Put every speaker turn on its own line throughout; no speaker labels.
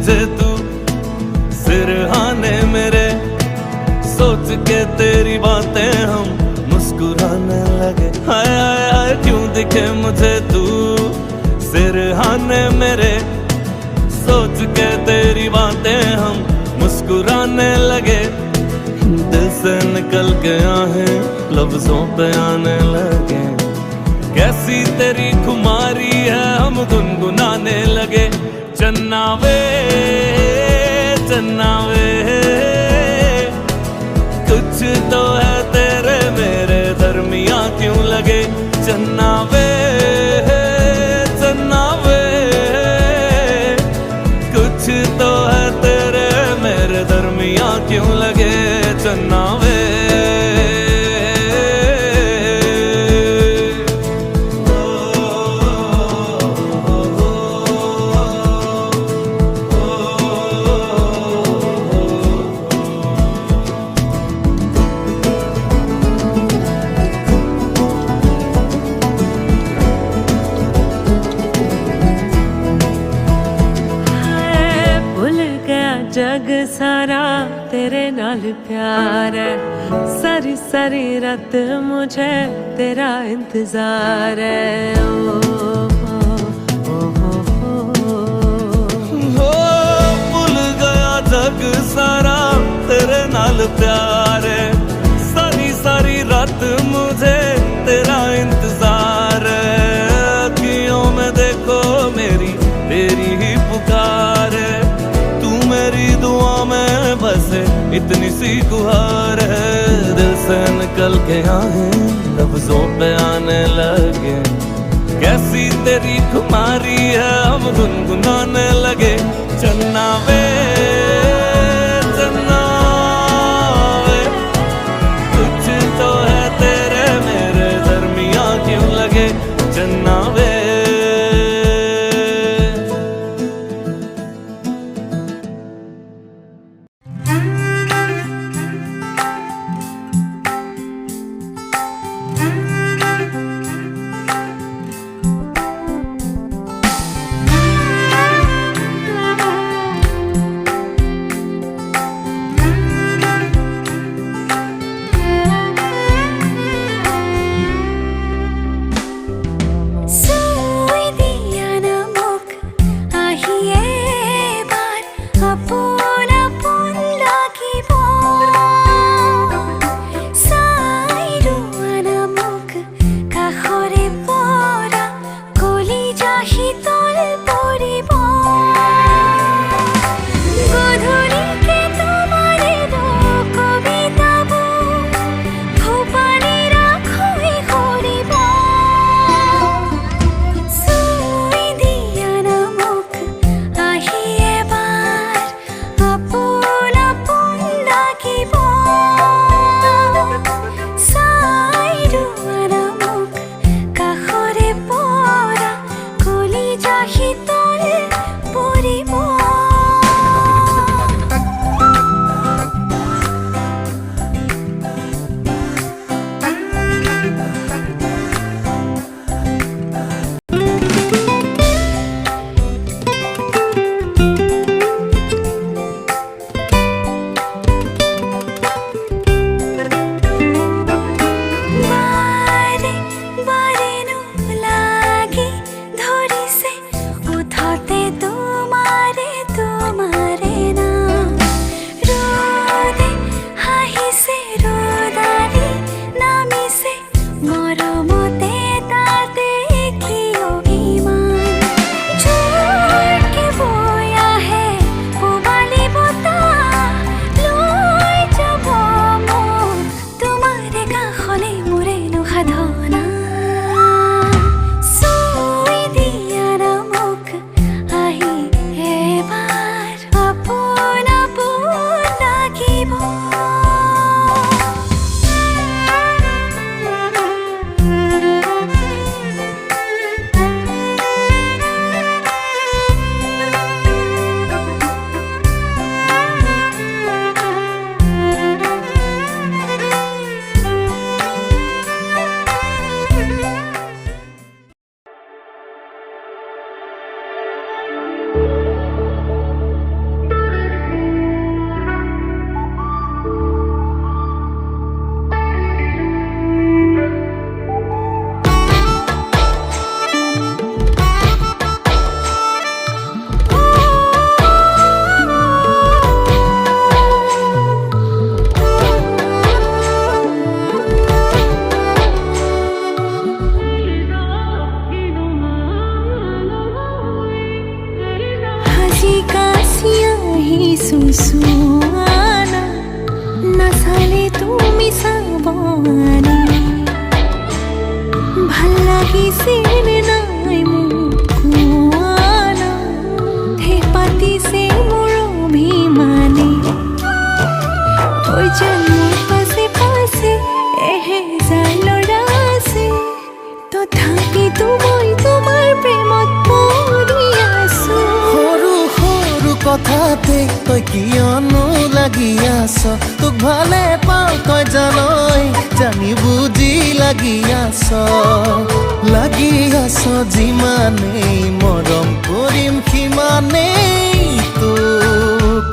मुझे तू सिरहाने मेरे, सोच के तेरी बातें हम मुस्कुराने लगे। हाय हाय हाय क्यों दिखे मुझे तू सिरहाने मेरे, सोच के तेरी बातें हम मुस्कुराने लगे। दिल से निकल के आहें लफ्जों पे आने लगे। कैसी तेरी खुमारी है हम गुनगुनाने लगे। चन्ना वे चन्ना वे, कुछ तो है तेरे मेरे दरमियां क्यों लगे। चन्ना वे चन्ना वे, कुछ तो है तेरे मेरे दरमियां क्यों लगे। चन्ना वे
जग सारा तेरे नाल प्यार है। सारी सारी रात मुझे तेरा इंतजार है।
भूल गया जग सारा तेरे नाल प्यार है। सारी सारी रात मुझे तेरा इंतजार है। अखियों में देखो मेरी तेरी ही पुकार है। मेरी दुआ में बस इतनी सी गुहार है। दिल से निकल के आहें लफ्जों पे आने लगे। कैसी तेरी खुमारी है हम गुनगुनाने लगे। चन्ना वे चन्ना वे, कुछ तो है तेरे मेरे दरमियां क्यों लगे। चन्ना वे
চুচুৱানা নাচালে তুমি চাবনে ভাল লাগিছে নে নাই মোক কোৱানা ঢেৰ পাতিছে মোৰ অভিমানে ঐ যেন মোৰ পাছে পাছে এহেজাৰ ল'ৰা আছে তথাপিতো মই তোমাৰ প্ৰেমত পৰি আছো
সৰু সৰু কথাতে তই কিয়নো লাগি আছ তোক ভালে পাওঁ তই জানই জানি বুজি লাগি আছ যিমানেই মৰম কৰিম সিমানেই তোক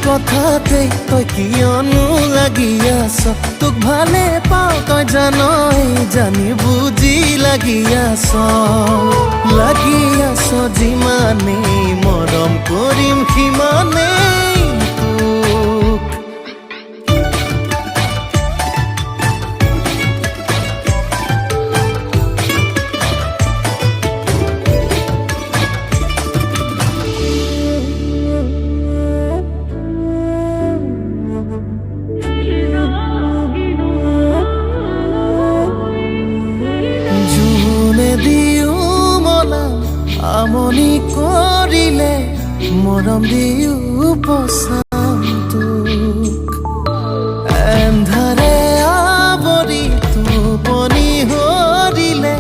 কথাতে তই কিয়নো লাগি আছ তোক ভালে পাওঁ তই জানই জানি বুজি লাগি আছ যিমানেই মৰম কৰিম সিমানেই তোক আমনি কৰিলে মৰম দিও পচাম তোক এন্ধাৰে আৱৰি টোপনি হৰিলে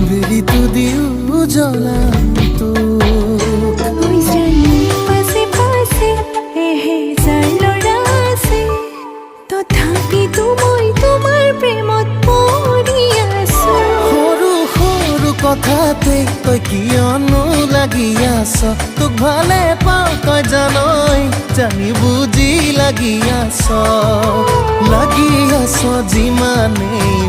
বেলিটো দিও জ্বলাম তোক
পাছে পাছে এহেজাৰ ল'ৰা আছে তথাপিতো মই তোমাৰ প্ৰেমত পৰি আছো
সৰু সৰু কথাতে তই কিয়নো লাগি আছ তোক ভালে পাওঁ তই জানই জানি বুজি লাগি আছ যিমানেই